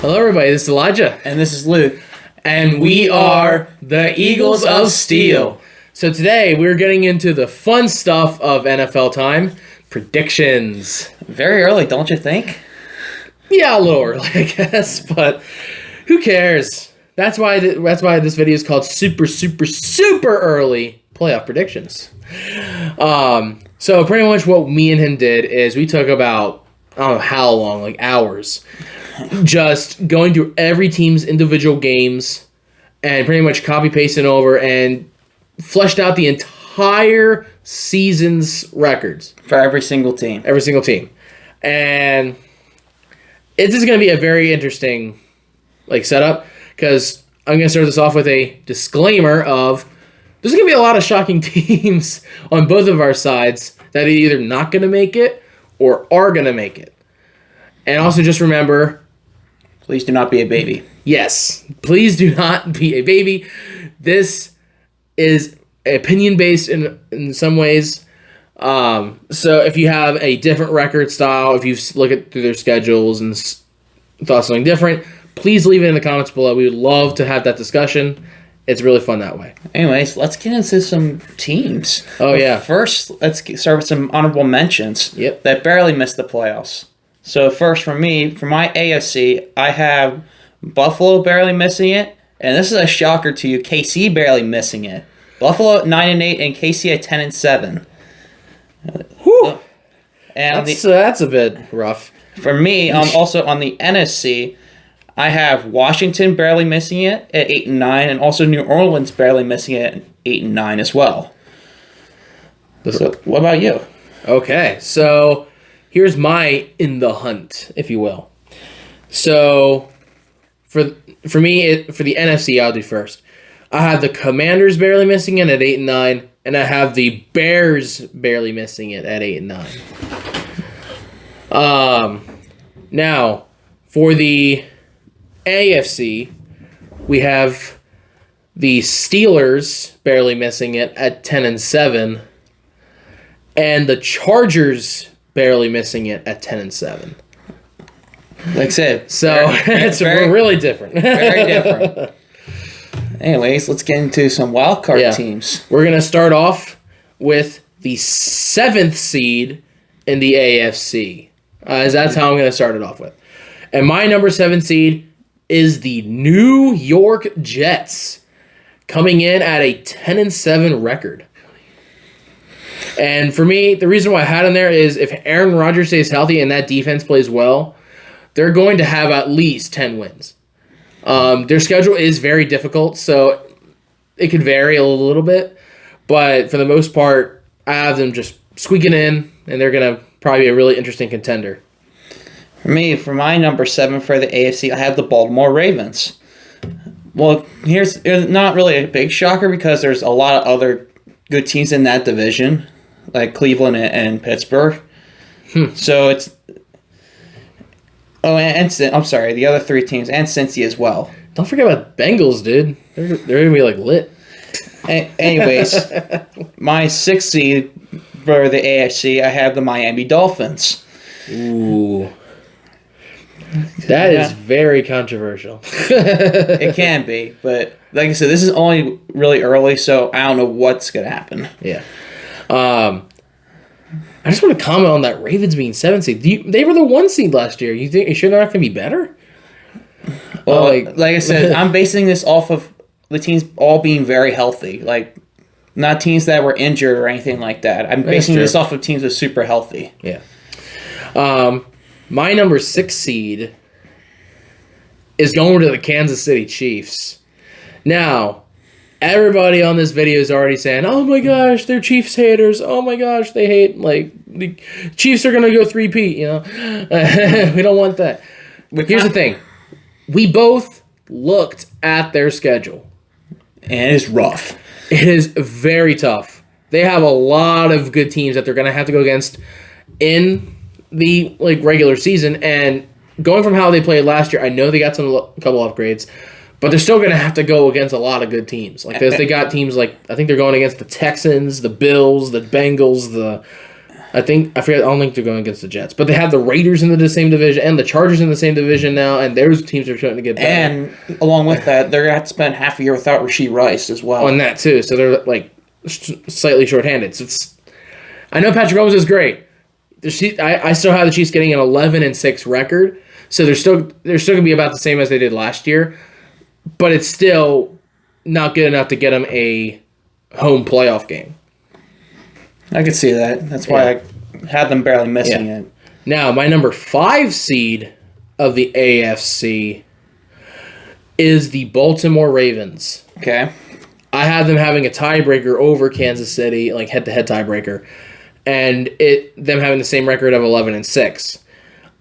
Hello, everybody. This is Elijah. And this is Luke. And we are the Eagles of Steel. So today, we're getting into the fun stuff of NFL time. Predictions. Very early, don't you think? Yeah, a little early, I guess. But who cares? That's why this video is called super early playoff predictions. So pretty much what me and him did is we took about, I don't know how long, like hours, just going through every team's individual games and pretty much copy-pasting over and fleshed out the entire season's records. For every single team. Every single team. And it's just going to be a very interesting setup because I'm going to start this off with a disclaimer of there's going to be a lot of shocking teams on both of our sides that are either not going to make it or are going to make it. And also just remember, please do not be a baby. Yes, please do not be a baby. This is opinion-based in some ways. So if you have a different record style, if you look at through their schedules and thought something different, please leave it in the comments below. We would love to have that discussion. It's really fun that way. Anyways, let's get into some teams. Oh, yeah. First, let's start with some honorable mentions that barely missed the playoffs. So first for me, for my AFC, I have Buffalo barely missing it. And this is a shocker to you, KC barely missing it. Buffalo at 9-8 and KC at 10-7. Whew. And that's a bit rough. For me, also on the NFC, I have Washington barely missing it at 8-9, and also New Orleans barely missing it at 8-9 as well. So, what about you? Okay, so here's my in the hunt, if you will. So for me, for the NFC, I'll do first. I have the Commanders barely missing it at 8-9, and I have the Bears barely missing it at 8-9. Now for the AFC, we have the Steelers barely missing it at 10-7, and the Chargers barely missing it at 10-7. Like I said, so we're really different. Very different. Anyways, let's get into some wild card teams. We're gonna start off with the 7th seed in the AFC, as that's how I'm gonna start it off with. And my number 7 seed is the New York Jets, coming in at a 10-7 record. And for me, the reason why I had him there is if Aaron Rodgers stays healthy and that defense plays well, they're going to have at least 10 wins. Their schedule is very difficult, so it could vary a little bit. But for the most part, I have them just squeaking in, and they're going to probably be a really interesting contender. For me, for my number 7 for the AFC, I have the Baltimore Ravens. Well, here's not really a big shocker because there's a lot of other good teams in that division, like Cleveland and Pittsburgh. So it's... Oh, and I'm sorry, the other 3 teams, and Cincy as well. Don't forget about Bengals, dude. They're going to be, lit. Anyways, my 6th seed for the AFC, I have the Miami Dolphins. Ooh. That is very controversial. It can be, but like I said, this is only really early, so I don't know what's going to happen. Yeah. I just want to comment on that Ravens being 7th seed. They were the 1 seed last year. You sure they're not going to be better? Well, like I said, I'm basing this off of the teams all being very healthy. Like, not teams that were injured or anything like that. I'm basing this off of teams that are super healthy. Yeah. My number 6 seed is going to the Kansas City Chiefs. Now, everybody on this video is already saying, oh my gosh, they're Chiefs haters. Oh my gosh, they hate, the Chiefs are going to go 3-peat, We don't want that. Here's the thing. We both looked at their schedule. And it is rough. It is very tough. They have a lot of good teams that they're going to have to go against in the regular season, and going from how they played last year, I know they got a couple upgrades, but they're still going to have to go against a lot of good teams. Because they got teams I think they're going against the Texans, the Bills, the Bengals, I forget. I don't think they're going against the Jets, but they have the Raiders in the same division and the Chargers in the same division now, and those teams are starting to get better. And along with that, they're going to have to spend half a year without Rashee Rice as well. On that too, so they're like slightly shorthanded. So I know Patrick Mahomes is great. I still have the Chiefs getting an 11-6 record, so they're still going to be about the same as they did last year, but it's still not good enough to get them a home playoff game. I could see that. That's why I had them barely missing it. Now, my number 5 seed of the AFC is the Baltimore Ravens. Okay. I have them having a tiebreaker over Kansas City, like head-to-head tiebreaker, and them having the same record of 11-6.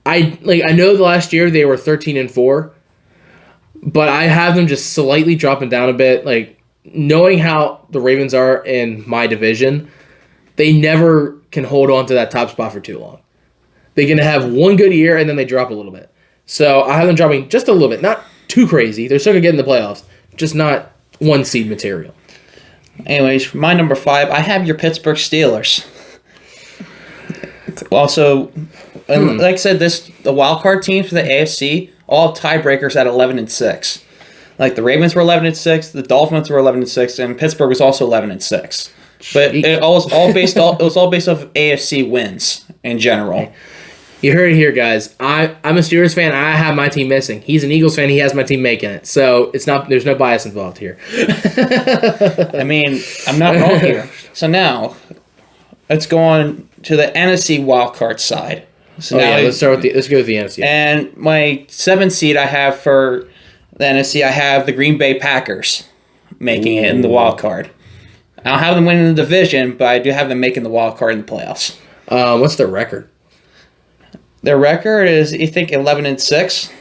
I know the last year they were 13-4, but I have them just slightly dropping down a bit. Like, knowing how the Ravens are in my division, they never can hold on to that top spot for too long. They're going to have one good year, and then they drop a little bit. So I have them dropping just a little bit. Not too crazy. They're still going to get in the playoffs. Just not one seed material. Anyways, for my number 5, I have your Pittsburgh Steelers. Also, like I said, the wild card teams for the AFC all have tiebreakers at 11-6. Like the Ravens were 11-6, the Dolphins were 11-6, and Pittsburgh was also 11-6. But it was all based off AFC wins in general. You heard it here, guys. I'm a Steelers fan. I have my team missing. He's an Eagles fan. He has my team making it. So there's no bias involved here. I mean, I'm not wrong here. So now, let's go on to the NFC wildcard side. So let's go with the NFC. And my 7th seed I have for the NFC, I have the Green Bay Packers making it in the wild card. I don't have them winning the division, but I do have them making the wild card in the playoffs. What's their record? Their record is, I think, 11-6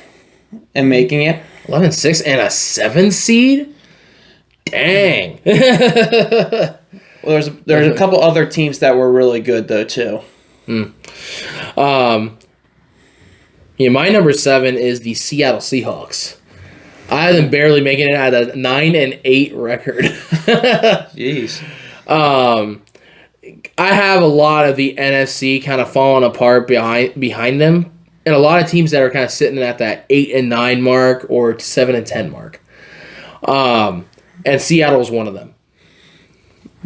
and making it. 11-6 and a 7 seed? Dang. Well, there's a couple other teams that were really good, though, too. My number 7 is the Seattle Seahawks. I have them barely making it at a 9-8 record. Jeez. I have a lot of the NFC kind of falling apart behind them, and a lot of teams that are kind of sitting at that 8-9 mark or 7-10 mark. And Seattle's one of them.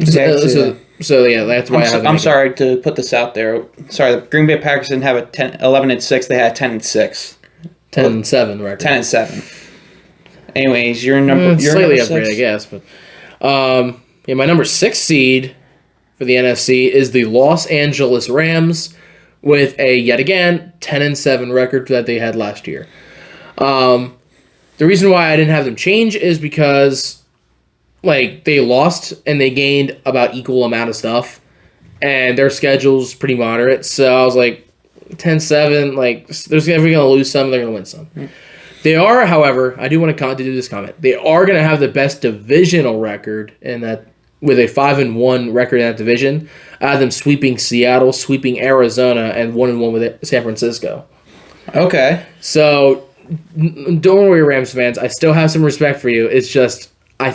So yeah, that's why I'm sorry to put this out there. Sorry, the Green Bay Packers didn't have a 11-6. They had 10-6. 10-7 record. 10-7. Anyways, your number slightly upgrade, I guess. But my number 6 seed for the NFC is the Los Angeles Rams, with a yet again 10-7 record that they had last year. The reason why I didn't have them change is because they lost and they gained about equal amount of stuff, and their schedule's pretty moderate. So I was like, 10-7, they're going to lose some, they're going to win some. They are, however, I do want to do this comment. They are going to have the best divisional record in that, with a 5-1 record in that division. I have them sweeping Seattle, sweeping Arizona, and 1-1 with San Francisco. Okay. So don't worry, Rams fans. I still have some respect for you. It's just I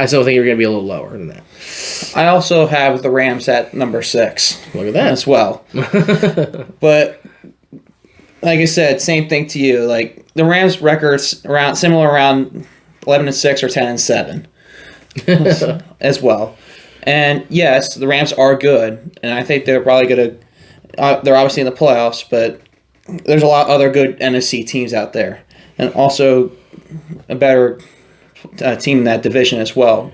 still think you're going to be a little lower than that. I also have the Rams at number 6. Look at that as well. But like I said, same thing to you. Like the Rams' records around 11-6 or 10-7 as well. And yes, the Rams are good, and I think they're probably going to. They're obviously in the playoffs, but there's a lot of other good NFC teams out there, and also a better team in that division as well.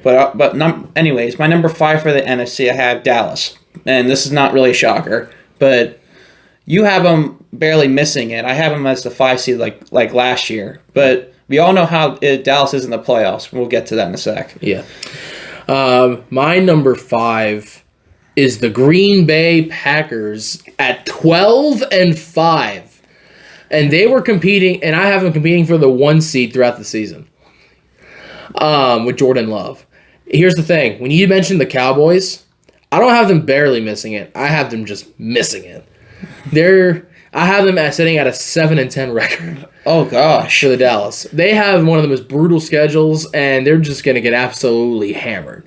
Anyways, my number 5 for the NFC, I have Dallas, and this is not really a shocker, but you have them barely missing it. I have them as the 5 seed like last year, but we all know how Dallas is in the playoffs. We'll get to that in a sec. Yeah. My number 5 is the Green Bay Packers at 12-5, and they were competing, and I have them competing for the 1 seed throughout the season. With Jordan Love. Here's the thing. When you mentioned the Cowboys, I don't have them barely missing it. I have them just missing it. I have them sitting at a 7-10 record. Oh, gosh. For the Dallas. They have one of the most brutal schedules, and they're just going to get absolutely hammered.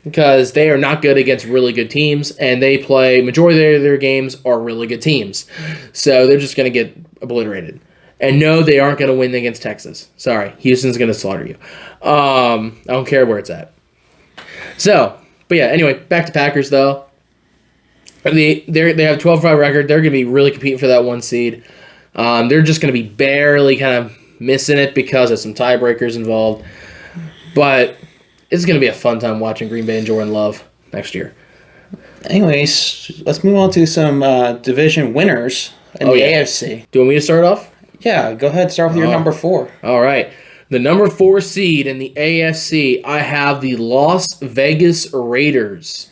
because they are not good against really good teams, and they play majority of their games are really good teams. So they're just going to get obliterated. And no, they aren't going to win against Texas. Sorry, Houston's going to slaughter you. I don't care where it's at. So, but yeah, anyway, back to Packers though. They have a 12-5 record. They're going to be really competing for that 1 seed. They're just going to be barely kind of missing it because of some tiebreakers involved. But it's going to be a fun time watching Green Bay and Jordan Love next year. Anyways, let's move on to some division winners in the AFC. Do you want me to start off? Yeah, go ahead. Start with your number 4. All right. The number 4 seed in the AFC, I have the Las Vegas Raiders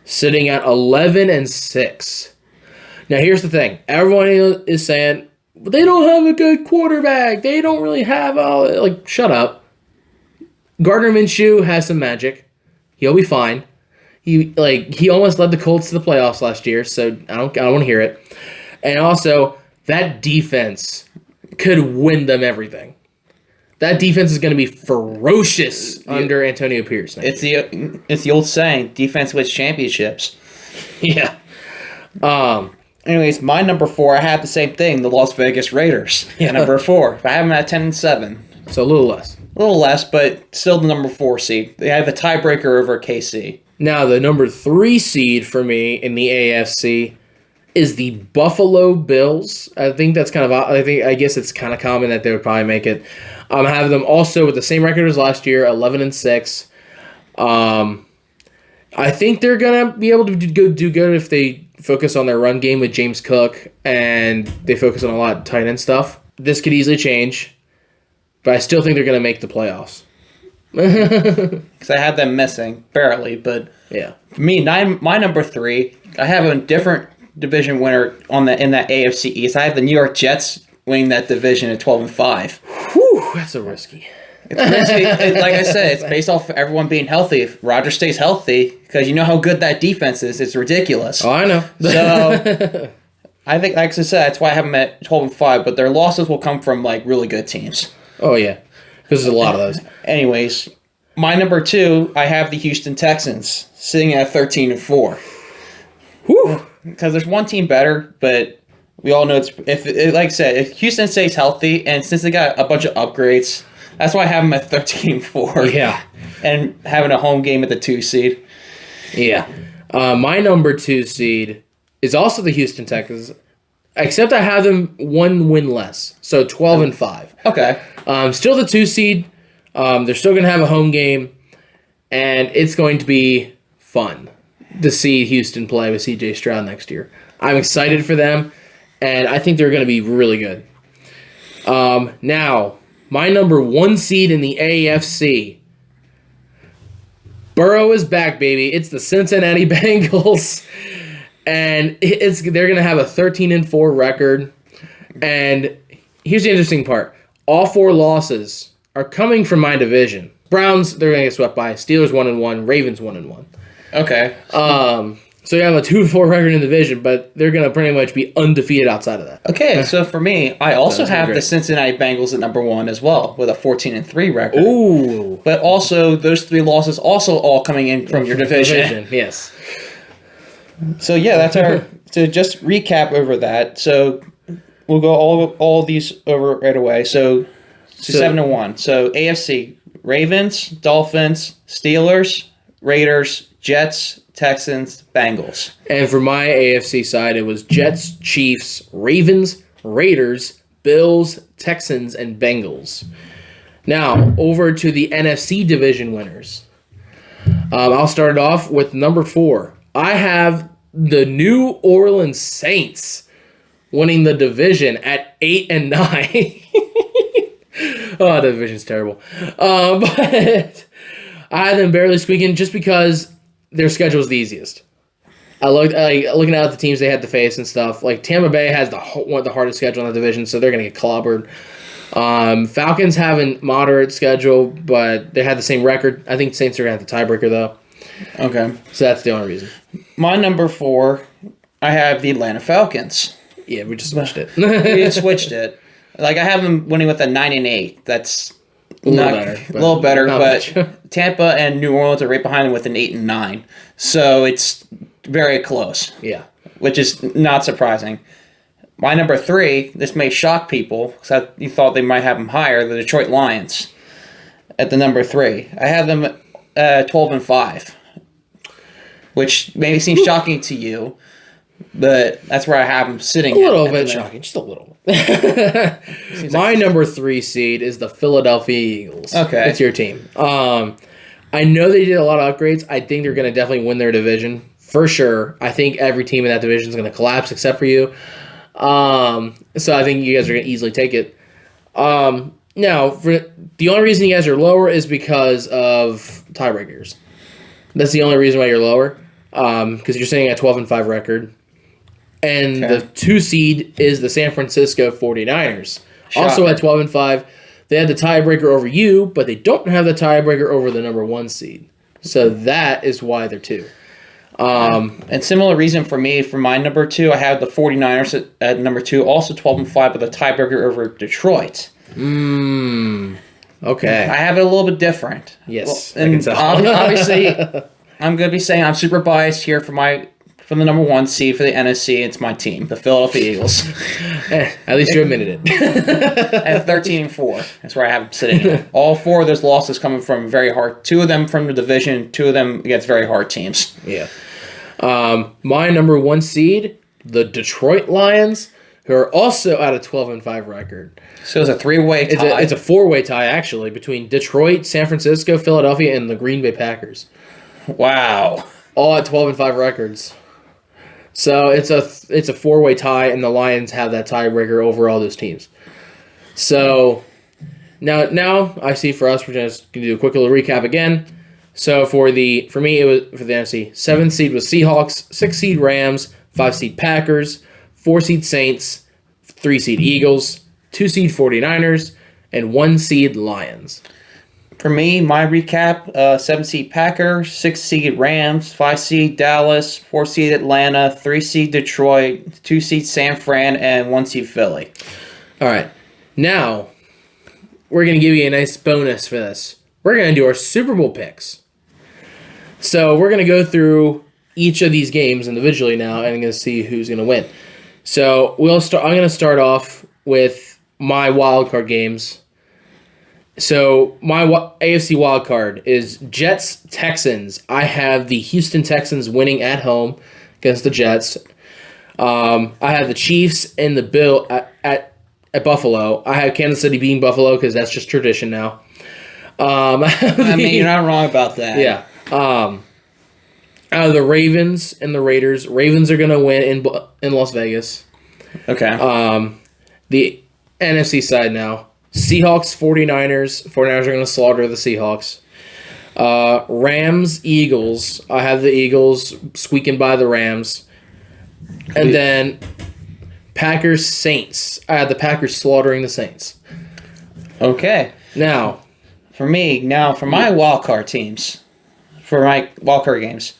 sitting at 11-6. Now, here's the thing. Everyone is saying, they don't have a good quarterback. They don't really have all... Like, shut up. Gardner Minshew has some magic. He'll be fine. He almost led the Colts to the playoffs last year, so I don't want to hear it. And also, that defense could win them everything. That defense is going to be ferocious under Antonio Pierce. It's the old saying, defense wins championships. Yeah. Anyways, my number 4, I have the same thing, the Las Vegas Raiders. Yeah. Number 4. I have them at 10-7. So a little less. A little less, but still the number 4 seed. They have a tiebreaker over KC. Now, the number 3 seed for me in the AFC is the Buffalo Bills. I guess it's kind of common that they would probably make it. I have them also with the same record as last year, 11-6. I think they're gonna be able to do good if they focus on their run game with James Cook and they focus on a lot of tight end stuff. This could easily change, but I still think they're gonna make the playoffs. Because I had them missing barely, but yeah, for me, my number 3, I have a different division winner in that AFC East. I have the New York Jets winning that division at 12-5. Whew, that's a risky. It's risky. Like I said, it's based off of everyone being healthy. If Rodgers stays healthy, because you know how good that defense is, it's ridiculous. Oh, I know. So I think, like I said, that's why I have them at 12-5. But their losses will come from like really good teams. Oh yeah, because there's a lot of those. Anyways, my number 2, I have the Houston Texans sitting at 13-4. Whew. Because there's one team better, but we all know like I said, if Houston stays healthy, and since they got a bunch of upgrades, that's why I have them at 13-4. Yeah, and having a home game at the 2 seed. Yeah, my number 2 seed is also the Houston Texans, except I have them 1 win less, so 12-5. Okay. Still the 2 seed. They're still going to have a home game, and it's going to be fun to see Houston play with C.J. Stroud next year. I'm excited for them, and I think they're going to be really good. Now, my number 1 seed in the AFC. Burrow is back, baby. It's the Cincinnati Bengals, and they're going to have a 13-4 record. And here's the interesting part. All 4 losses are coming from my division. Browns, they're going to get swept by. Steelers 1-1. Ravens 1-1. Okay. So you have a 2-4 record in the division, but they're going to pretty much be undefeated outside of that. Okay, so for me, I also have the Cincinnati Bengals at number 1 as well, with a 14-3 record. Ooh. But also, those 3 losses also all coming in from your division. Yes. So yeah, that's our... So just recap over that. So we'll go all these over right away. So 7-1. So AFC, Ravens, Dolphins, Steelers, Raiders, Jets, Texans, Bengals. And for my AFC side, it was Jets, Chiefs, Ravens, Raiders, Bills, Texans, and Bengals. Now, over to the NFC division winners. I'll start it off with number 4. I have the New Orleans Saints winning the division at 8-9. Oh, the division's terrible. But I had them barely squeaking just because their schedule is the easiest. I looked looking at the teams they had to face and stuff. Like Tampa Bay has one of the hardest schedule in the division, so they're going to get clobbered. Falcons have a moderate schedule, but they had the same record. I think Saints are going to have the tiebreaker, though. Okay. So that's the only reason. My number 4, I have the Atlanta Falcons. Yeah, we just switched it. We switched it. Like, I have them winning with a 9-8. That's A little better, but Tampa and New Orleans are right behind them with an 8 and 9. So it's very close. Yeah. Which is not surprising. My number 3, this may shock people, because you thought they might have them higher, the Detroit Lions at the number 3. I have them 12 and 5, which maybe seems shocking to you, but that's where I have them sitting. A little bit shocking, just a little. My number 3 seed is the Philadelphia Eagles. Okay. It's your team. I know they did a lot of upgrades. I think they're going to definitely win their division, for sure. I think every team in that division is going to collapse except for you. So I think you guys are going to easily take it. Now, the only reason you guys are lower is because of tiebreakers. That's the only reason why you're lower. Because you're sitting at 12 and 5 record. And the 2 seed is the San Francisco 49ers. Shocking. Also at 12 and 5. They had the tiebreaker over you, but they don't have the tiebreaker over the number 1 seed. So that is why they're 2. And similar reason for me, for my number 2, I have the 49ers at number 2, also 12 and 5, with a tiebreaker over Detroit. Okay. I have it a little bit different. Yes. Well, and obviously, I'm going to be saying I'm super biased here for the number 1 seed for the NFC. It's my team, the Philadelphia Eagles. At least you admitted it. At 13 and 4. That's where I have them sitting. All 4 of those losses coming from very hard. 2 of them from the division, 2 of them against very hard teams. Yeah. My number 1 seed, the Detroit Lions, who are also at a 12 and 5 record. So it's a 3-way tie. It's a 4-way tie, actually, between Detroit, San Francisco, Philadelphia, and the Green Bay Packers. Wow. All at 12 and 5 records. So it's a 4-way tie, and the Lions have that tiebreaker over all those teams. So now I see for us, we're just going to do a quick little recap again. So for me, it was for the NFC. 7th seed was Seahawks, 6th seed Rams, 5th seed Packers, 4th seed Saints, 3 seed Eagles, 2 seed 49ers, and 1 seed Lions. For me, my recap, 7 seed Packers, 6 seed Rams, 5 seed Dallas, 4 seed Atlanta, 3 seed Detroit, 2 seed San Fran, and 1 seed Philly. All right. Now, we're going to give you a nice bonus for this. We're going to do our Super Bowl picks. So we're going to go through each of these games individually now, and I'm going to see who's going to win. So I'm going to start off with my wildcard games. So my AFC wildcard is Jets-Texans. I have the Houston Texans winning at home against the Jets. I have the Chiefs and the Bill at Buffalo. I have Kansas City beating Buffalo because that's just tradition now. I mean, you're not wrong about that. Yeah. Out of the Ravens and the Raiders, Ravens are going to win in Las Vegas. Okay. The NFC side now, Seahawks, 49ers. 49ers are going to slaughter the Seahawks. Rams, Eagles. I have the Eagles squeaking by the Rams. And then Packers, Saints. I have the Packers slaughtering the Saints. Okay. Now, for my wild card teams, for my wild card games,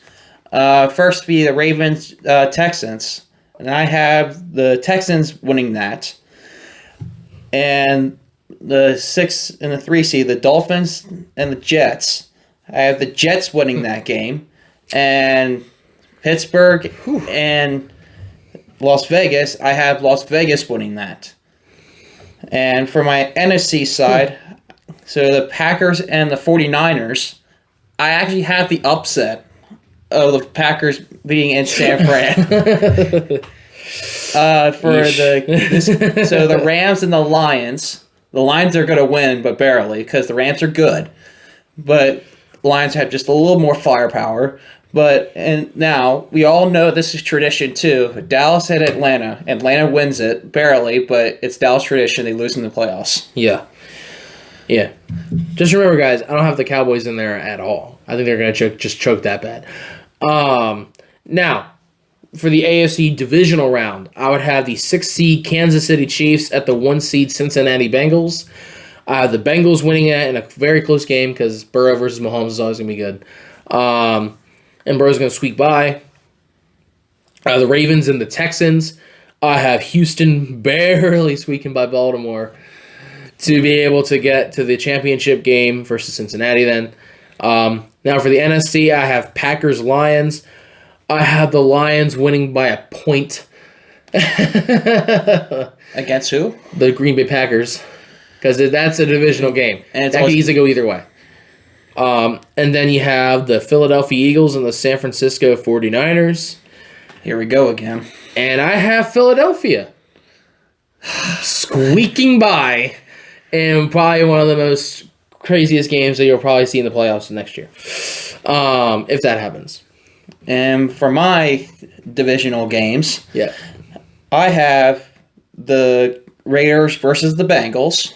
first be the Ravens, Texans, and I have the Texans winning that, and the 6 and the 3 seed, the Dolphins and the Jets. I have the Jets winning that game, and Pittsburgh and Las Vegas. I have Las Vegas winning that, and for my NFC side. So the Packers and the 49ers, I actually have the upset of the Packers being in San Fran. So the Rams and the Lions are going to win, but barely, because the Rams are good. But the Lions have just a little more firepower. And now, we all know this is tradition, too. Dallas and Atlanta. Atlanta wins it, barely, but it's Dallas tradition. They lose in the playoffs. Yeah. Yeah. Just remember, guys, I don't have the Cowboys in there at all. I think they're going to choke that bad. Now, for the AFC divisional round, I would have the 6th seed Kansas City Chiefs at the 1 seed Cincinnati Bengals. I have the Bengals winning it in a very close game because Burrow versus Mahomes is always going to be good. And Burrow's going to squeak by. The Ravens and the Texans. I have Houston barely squeaking by Baltimore. to be able to get to the championship game versus Cincinnati then. Now for the NFC, I have Packers-Lions. I have the Lions winning by a point. Against who? The Green Bay Packers. Because that's a divisional game. And that could easily go either way. And then you have the Philadelphia Eagles and the San Francisco 49ers. Here we go again. And I have Philadelphia squeaking by in probably one of the most craziest games that you'll probably see in the playoffs next year. If that happens. And for my divisional games, yeah, I have the Raiders versus the Bengals.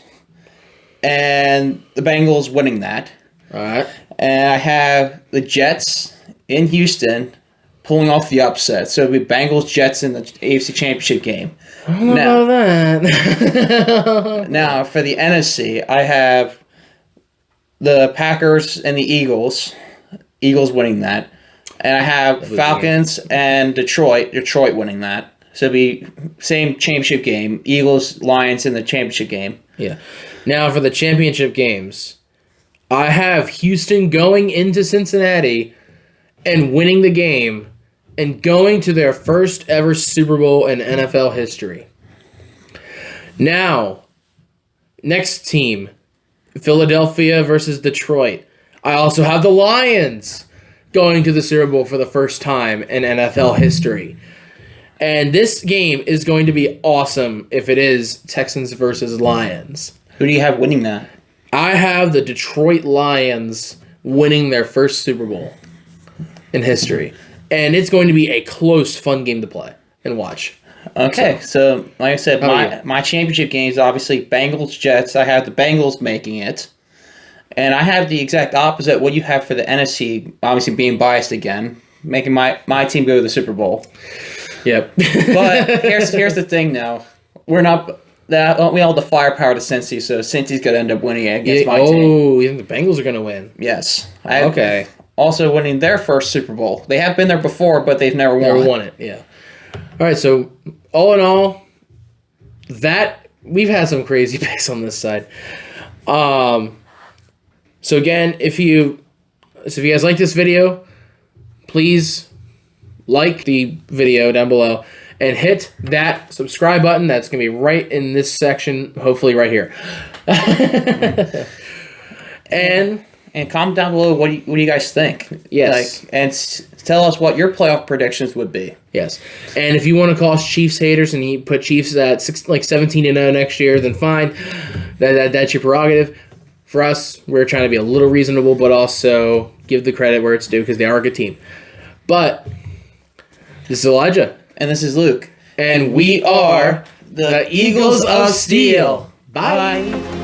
And the Bengals winning that. All right. And I have the Jets in Houston pulling off the upset. So it'll be Bengals-Jets in the AFC Championship game. I don't know that. Now, for the NFC, I have the Packers and the Eagles. Eagles winning that. And I have Falcons and Detroit winning that. So it'll be same championship game. Eagles-Lions in the championship game. Yeah. Now, for the championship games, I have Houston going into Cincinnati and winning the game and going to their first ever Super Bowl in NFL history. Now, next team, Philadelphia versus Detroit. I also have the Lions going to the Super Bowl for the first time in NFL history. And this game is going to be awesome if it is Texans versus Lions. Who do you have winning that? I have the Detroit Lions winning their first Super Bowl in history. And it's going to be a close, fun game to play and watch. Okay, so like I said, my championship games, obviously Bengals-Jets. I have the Bengals making it. And I have the exact opposite what you have for the NFC, obviously being biased again, making my team go to the Super Bowl. Yep. But here's the thing, though. We're not... we all the firepower to Cincy, so Cincy's going to end up winning it against my team. Oh, you think the Bengals are going to win? Yes. Okay. Also winning their first Super Bowl. They have been there before, but they've never won it, yeah. All right, so all in all, we've had some crazy picks on this side. So again, if you guys like this video, please like the video down below and hit that subscribe button. That's going to be right in this section, hopefully right here. And comment down below what do you guys think. Yes. And tell us what your playoff predictions would be. Yes. And if you want to call us Chiefs haters and you put Chiefs at 17-0 next year, then fine. That's your prerogative. For us, we're trying to be a little reasonable, but also give the credit where it's due because they are a good team. But this is Elijah. And this is Luke. And we are the Eagles of Steel. Bye.